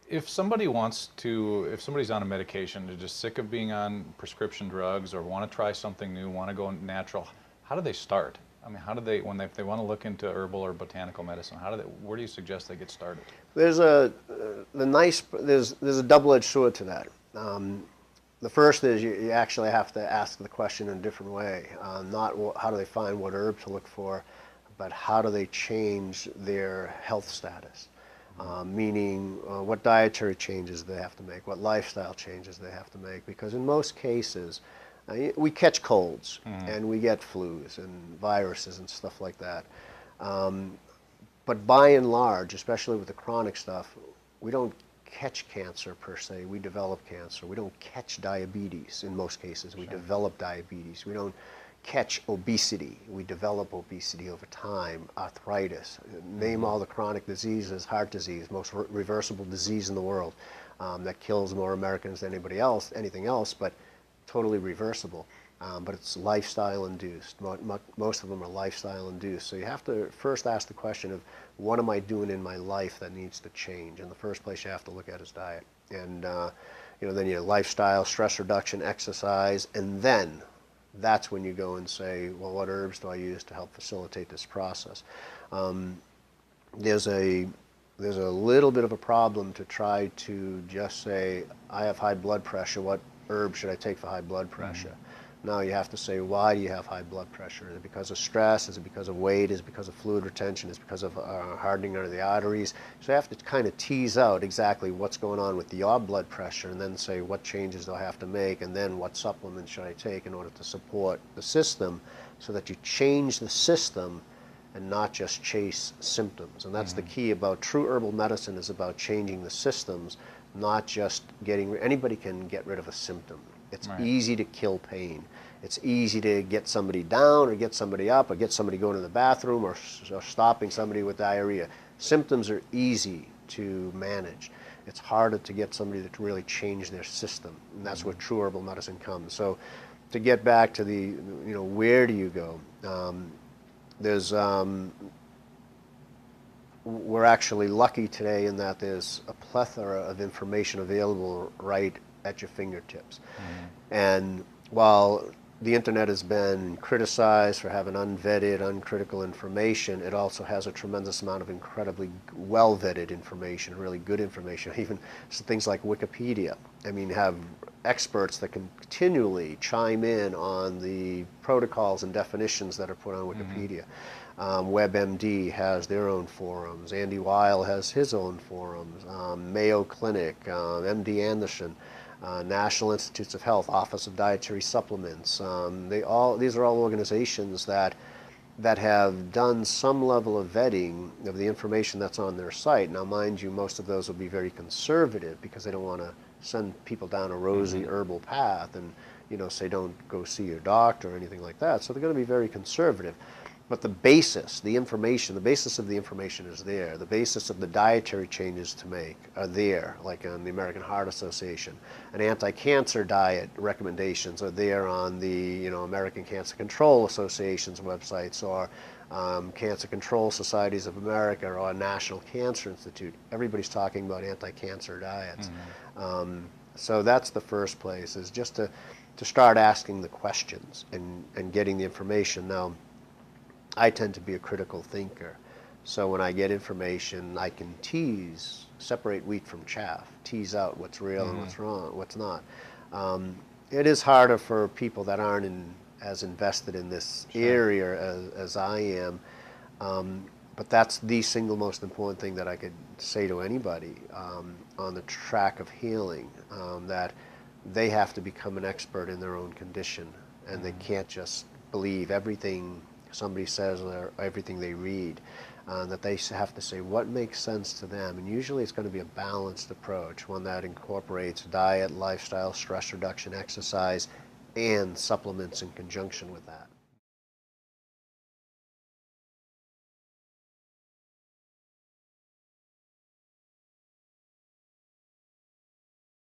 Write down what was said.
If somebody wants to, if somebody's on a medication, they're just sick of being on prescription drugs or want to try something new, want to go natural, how do they start? I mean, how do they, when they, if they want to look into herbal or botanical medicine, how do they, where do you suggest they get started? There's there's a double-edged sword to that. The first is you actually have to ask the question in a different way. Not how do they find what herb to look for, but how do they change their health status? Meaning what dietary changes they have to make, what lifestyle changes they have to make. Because in most cases, we catch colds and we get flus and viruses and stuff like that. But by and large, especially with the chronic stuff, we don't catch cancer per se, we develop cancer. We don't catch diabetes in most cases, we develop diabetes. We don't catch obesity, we develop obesity over time, arthritis. Name all the chronic diseases, heart disease, most reversible disease in the world that kills more Americans than anybody else, anything else, but totally reversible. But it's lifestyle induced. Most of them are lifestyle induced. So you have to first ask the question of what am I doing in my life that needs to change? And the first place you have to look at is diet. And then your lifestyle, stress reduction, exercise, and then that's when you go and say, well, what herbs do I use to help facilitate this process? There's a little bit of a problem to try to just say, I have high blood pressure, what herb should I take for high blood pressure? Now you have to say, why do you have high blood pressure? Is it because of stress? Is it because of weight? Is it because of fluid retention? Is it because of hardening of the arteries? So you have to kind of tease out exactly what's going on with your blood pressure and then say, what changes do I have to make? And then what supplements should I take in order to support the system so that you change the system and not just chase symptoms. And that's the key about true herbal medicine, is about changing the systems, not just getting, anybody can get rid of a symptom. It's easy to kill pain. It's easy to get somebody down or get somebody up or get somebody going to the bathroom or stopping somebody with diarrhea. Symptoms are easy to manage. It's harder to get somebody to really change their system, and that's where true herbal medicine comes. So to get back to the, where do you go? We're actually lucky today in that there's a plethora of information available right at your fingertips. And while the internet has been criticized for having unvetted, uncritical information, it also has a tremendous amount of incredibly well-vetted information, really good information, even things like Wikipedia. I mean, have experts that can continually chime in on the protocols and definitions that are put on Wikipedia. WebMD has their own forums. Andy Weil has his own forums. Mayo Clinic, MD Anderson, National Institutes of Health, Office of Dietary Supplements. These are all organizations that have done some level of vetting of the information that's on their site. Now, mind you, most of those will be very conservative because they don't want to send people down a rosy herbal path and say don't go see your doctor or anything like that. So they're going to be very conservative. But the basis, the basis of the information is there. The basis of the dietary changes to make are there, like on the American Heart Association. And anti-cancer diet recommendations are there on the American Cancer Control Association's websites, or Cancer Control Societies of America, or National Cancer Institute. Everybody's talking about anti-cancer diets. So that's the first place, is just to start asking the questions and getting the information. Now, I tend to be a critical thinker. So when I get information, I can separate wheat from chaff, tease out what's real and what's wrong, what's not. It is harder for people that aren't as invested in this area as I am. But that's the single most important thing that I could say to anybody on the track of healing, that they have to become an expert in their own condition, and they can't just believe everything somebody says or everything they read, that they have to say what makes sense to them. And usually it's going to be a balanced approach, one that incorporates diet, lifestyle, stress reduction, exercise, and supplements in conjunction with that.